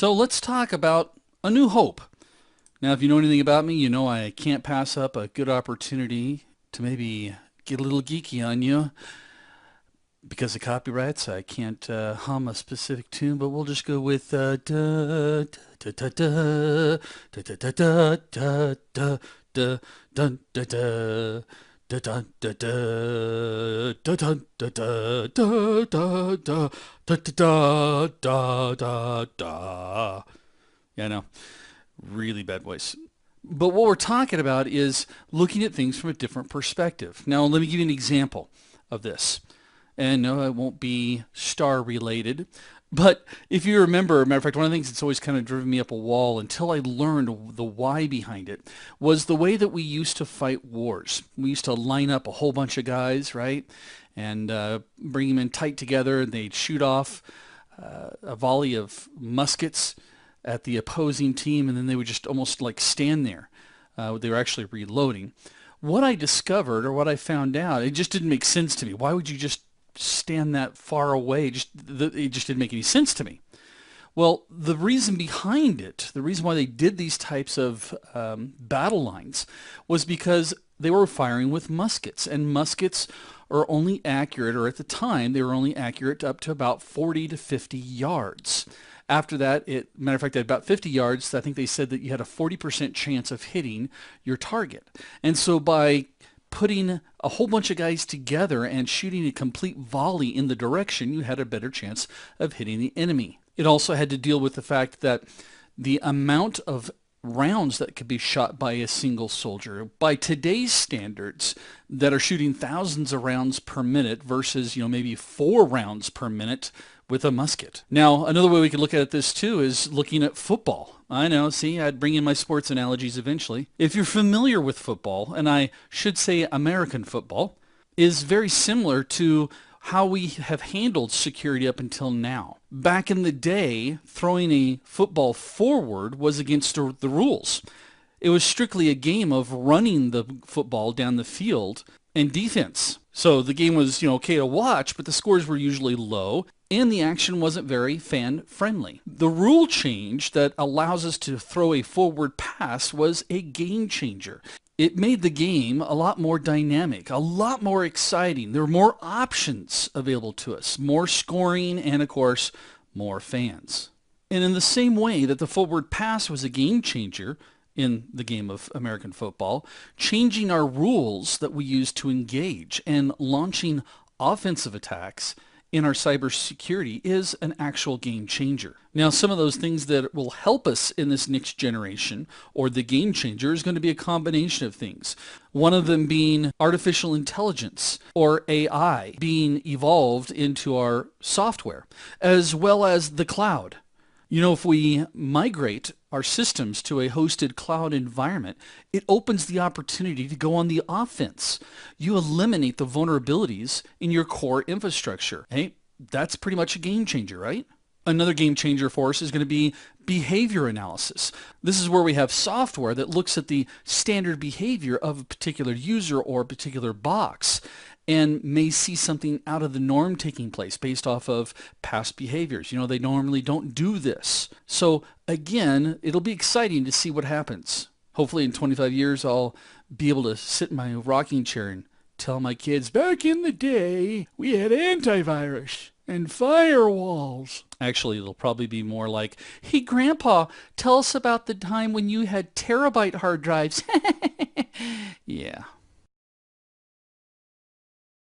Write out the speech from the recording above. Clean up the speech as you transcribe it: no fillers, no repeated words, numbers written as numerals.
So let's talk about A New Hope. Now, if you know anything about me, you know I can't pass up a good opportunity to maybe get a little geeky on you. Because of copyrights, I can't hum a specific tune, but we'll just go with da da da da da da da da da da da dun da da da dun da da da dun da da da da da da da da da da. Yeah, I know. Really bad voice. But what we're talking about is looking at things from a different perspective. Now, let me give you an example of this. And no, it won't be star related. But if you remember, matter of fact, one of the things that's always kind of driven me up a wall until I learned the why behind it was the way that we used to fight wars. We used to line up a whole bunch of guys, right? And bring them in tight together, and they'd shoot off a volley of muskets at the opposing team, and then they would just almost like stand there. They were actually reloading. What I discovered, or what I found out, it just didn't make sense to me. Why would you just stand that far away? It just didn't make any sense to me. Well, the reason behind it, the reason why they did these types of battle lines was because they were firing with muskets, and muskets are only accurate, or at the time, they were only accurate up to about 40 to 50 yards. After that, matter of fact, at about 50 yards, I think they said that you had a 40% chance of hitting your target. And so by putting a whole bunch of guys together and shooting a complete volley in the direction, you had a better chance of hitting the enemy. It also had to deal with the fact that the amount of rounds that could be shot by a single soldier by today's standards that are shooting thousands of rounds per minute versus, maybe 4 rounds per minute with a musket. Now, another way we could look at this too is looking at football. I know, see, I'd bring in my sports analogies eventually. If you're familiar with football, and I should say American football, is very similar to how we have handled security up until now. Back in the day, throwing a football forward was against the rules. It was strictly a game of running the football down the field and defense. So the game was, okay to watch, but the scores were usually low and the action wasn't very fan friendly. The rule change that allows us to throw a forward pass was a game changer. It made the game a lot more dynamic, a lot more exciting. There were more options available to us, more scoring, and of course, more fans. And in the same way that the forward pass was a game changer in the game of American football, changing our rules that we use to engage and launching offensive attacks in our cybersecurity is an actual game changer. Now, some of those things that will help us in this next generation, or the game changer, is going to be a combination of things. One of them being artificial intelligence, or AI, being evolved into our software, as well as the cloud. If we migrate our systems to a hosted cloud environment, it opens the opportunity to go on the offense. You eliminate the vulnerabilities in your core infrastructure. Hey, that's pretty much a game changer, right? Another game changer for us is going to be behavior analysis. This is where we have software that looks at the standard behavior of a particular user or a particular box and may see something out of the norm taking place based off of past behaviors. They normally don't do this. So again, it'll be exciting to see what happens. Hopefully in 25 years, I'll be able to sit in my rocking chair and tell my kids, back in the day, we had antivirus and firewalls. Actually, it'll probably be more like, hey, Grandpa, tell us about the time when you had terabyte hard drives.